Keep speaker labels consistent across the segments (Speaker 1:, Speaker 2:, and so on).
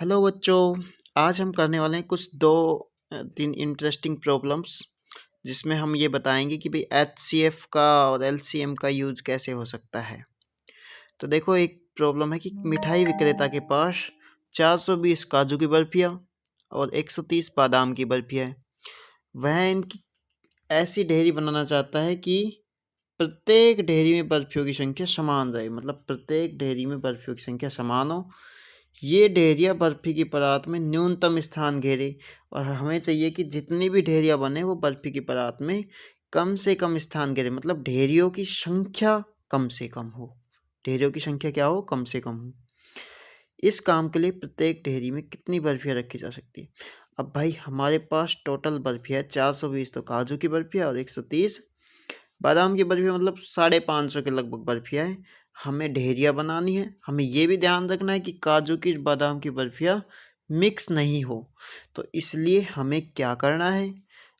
Speaker 1: Hello बच्चों, आज हम करने वाले हैं कुछ दो तीन इंटरेस्टिंग प्रॉब्लम्स जिसमें हम ये बताएंगे कि भाई एचसीएफ का और एलसीएम का यूज़ कैसे हो सकता है। तो देखो, एक प्रॉब्लम है कि मिठाई विक्रेता के पास 420 काजू की बर्फियाँ और 130 बादाम की बर्फियाँ है। वह इनकी ऐसी ढेरी बनाना चाहता है कि प्रत्येक ढेरी में बर्फियों की संख्या समान रहे, मतलब प्रत्येक ढेरी में बर्फियों की संख्या समान हो। ये ढेरियाँ बर्फी की परात में न्यूनतम स्थान घेरे और हमें चाहिए कि जितनी भी ढेरियाँ बने वो बर्फी की परात में कम से कम स्थान घेरे, मतलब ढेरियों की संख्या कम से कम हो। ढेरियों की संख्या क्या हो? कम से कम हो। इस काम के लिए प्रत्येक ढेरी में कितनी बर्फियाँ रखी जा सकती है? अब भाई हमारे पास टोटल बर्फियाँ 420 तो काजू की बर्फियाँ और 130 बादाम की बर्फियाँ, मतलब 550 के लगभग बर्फियाँ हैं। हमें ढेरियाँ बनानी है। हमें ये भी ध्यान रखना है कि काजू की बादाम की बर्फियाँ मिक्स नहीं हो। तो इसलिए हमें क्या करना है,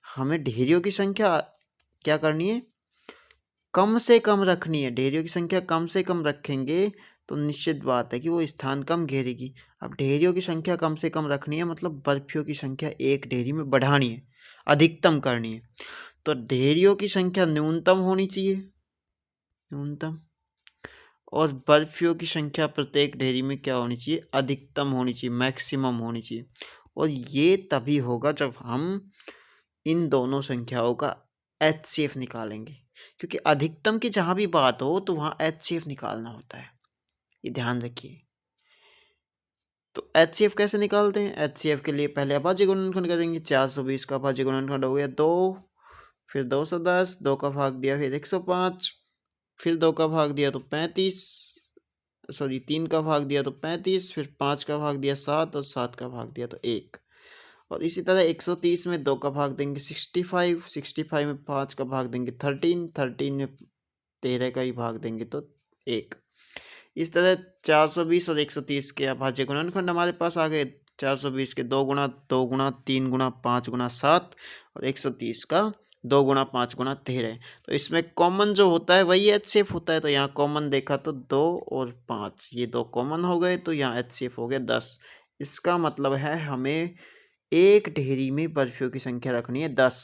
Speaker 1: हमें ढेरियों की संख्या क्या करनी है, कम से कम रखनी है। ढेरियों की संख्या कम से कम रखेंगे तो निश्चित बात है कि वो स्थान कम घेरेगी। अब ढेरियों की संख्या कम से कम रखनी है, मतलब बर्फियों की संख्या एक ढेरी में बढ़ानी है, अधिकतम करनी है। तो ढेरियों की संख्या न्यूनतम होनी चाहिए, न्यूनतम, और बर्फियों की संख्या प्रत्येक ढेरी में क्या होनी चाहिए? अधिकतम होनी चाहिए, मैक्सिमम होनी चाहिए। और ये तभी होगा जब हम इन दोनों संख्याओं का एचसीएफ निकालेंगे, क्योंकि अधिकतम की जहाँ भी बात हो तो वहाँ एचसीएफ निकालना होता है, ये ध्यान रखिए। तो एचसीएफ कैसे निकालते हैं? एचसीएफ के लिए पहले अभाज्य गुणनखंड करेंगे। 420 का अभाज्य गुणनखंड हो गया 2, फिर 210, 2 का भाग दिया फिर 105, फिर 2 का भाग दिया तो 35, सॉरी 3 का भाग दिया तो 35, फिर 5 का भाग दिया 7 और 7 का भाग दिया तो 1। और इसी तरह 130 में 2 का भाग देंगे 65, 65 में 5 का भाग देंगे 13, 13 में 13 का ही भाग देंगे तो 1। इस तरह 420 और 130 के अभाज्य गुणनखंड हमारे पास आ गए। 420 के 2 गुणा 2 गुणा 3 गुणा 5 गुणा 7 और 130 का 2 गुणा 5 गुणा 13। तो इसमें कॉमन जो होता है वही एचसीएफ होता है। तो यहाँ कॉमन देखा तो 2 और 5, ये 2 कॉमन हो गए तो यहाँ एचसीएफ हो गया 10। इसका मतलब है हमें एक ढेरी में बर्फियों की संख्या रखनी है 10।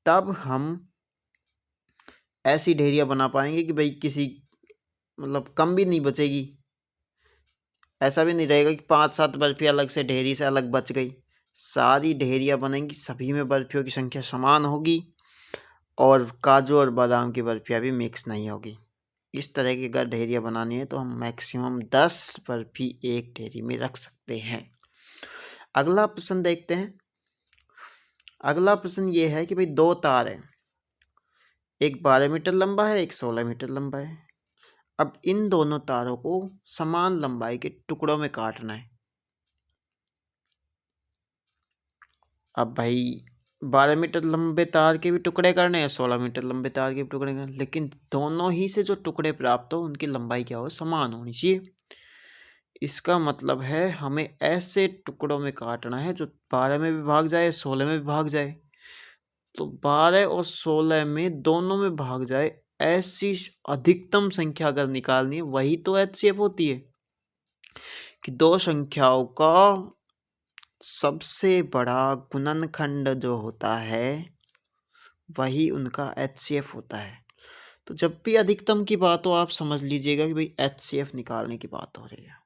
Speaker 1: तब हम ऐसी ढेरियाँ बना पाएंगे कि भाई किसी, मतलब कम भी नहीं बचेगी। ऐसा भी नहीं रहेगा कि 5-7 बर्फियाँ अलग से ढेरी से अलग बच गई। सारी ढेरियाँ बनेंगी, सभी में बर्फियों की संख्या समान होगी और काजू और बादाम की बर्फियाँ भी मिक्स नहीं होगी। इस तरह की अगर ढेरियाँ बनानी है तो हम मैक्सिमम 10 बर्फी एक ढेरी में रख सकते हैं। अगला प्रश्न देखते हैं। अगला प्रश्न ये है कि भाई दो तार हैं, एक 12 मीटर लंबा है, एक 16 मीटर लंबा है। अब इन दोनों तारों को समान लंबाई के टुकड़ों में काटना है। अब भाई 12 मीटर लंबे तार के भी टुकड़े करने हैं, 16 मीटर लंबे तार के भी टुकड़े करने, लेकिन दोनों ही से जो टुकड़े प्राप्त हो उनकी लंबाई क्या हो? समान होनी चाहिए। इसका मतलब है हमें ऐसे टुकड़ों में काटना है जो 12 में भी भाग जाए, 16 में भी भाग जाए। तो 12 और 16 में दोनों में भाग जाए ऐसी अधिकतम संख्या अगर निकालनी है, वही तो एचसीएफ होती है कि दो संख्याओं का सबसे बड़ा गुणनखंड जो होता है वही उनका एचसीएफ होता है। तो जब भी अधिकतम की बात हो आप समझ लीजिएगा कि भाई एचसीएफ निकालने की बात हो रही है।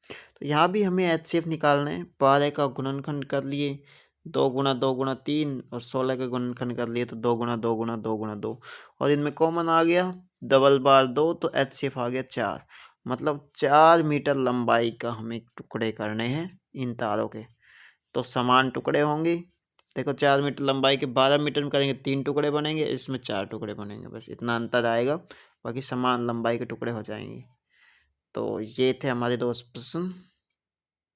Speaker 1: तो यहाँ भी हमें एचसीएफ निकालना है। 12 का गुणनखंड कर लिए 2 गुणा 2 गुणा 3 और 16 का गुणनखंड कर लिए तो 2 गुणा 2 गुणा 2 गुणा 2, और इनमें कॉमन आ गया डबल बार 2 तो एचसीएफ आ गया 4। मतलब 4 मीटर लंबाई का हमें टुकड़े करने हैं इन तारों के। तो समान टुकड़े होंगे। देखो 4 मीटर लंबाई के 12 मीटर में करेंगे 3 टुकड़े बनेंगे, इसमें 4 टुकड़े बनेंगे, बस इतना अंतर आएगा, बाकी समान लंबाई के टुकड़े हो जाएंगे। तो ये थे हमारे 2 प्रश्न।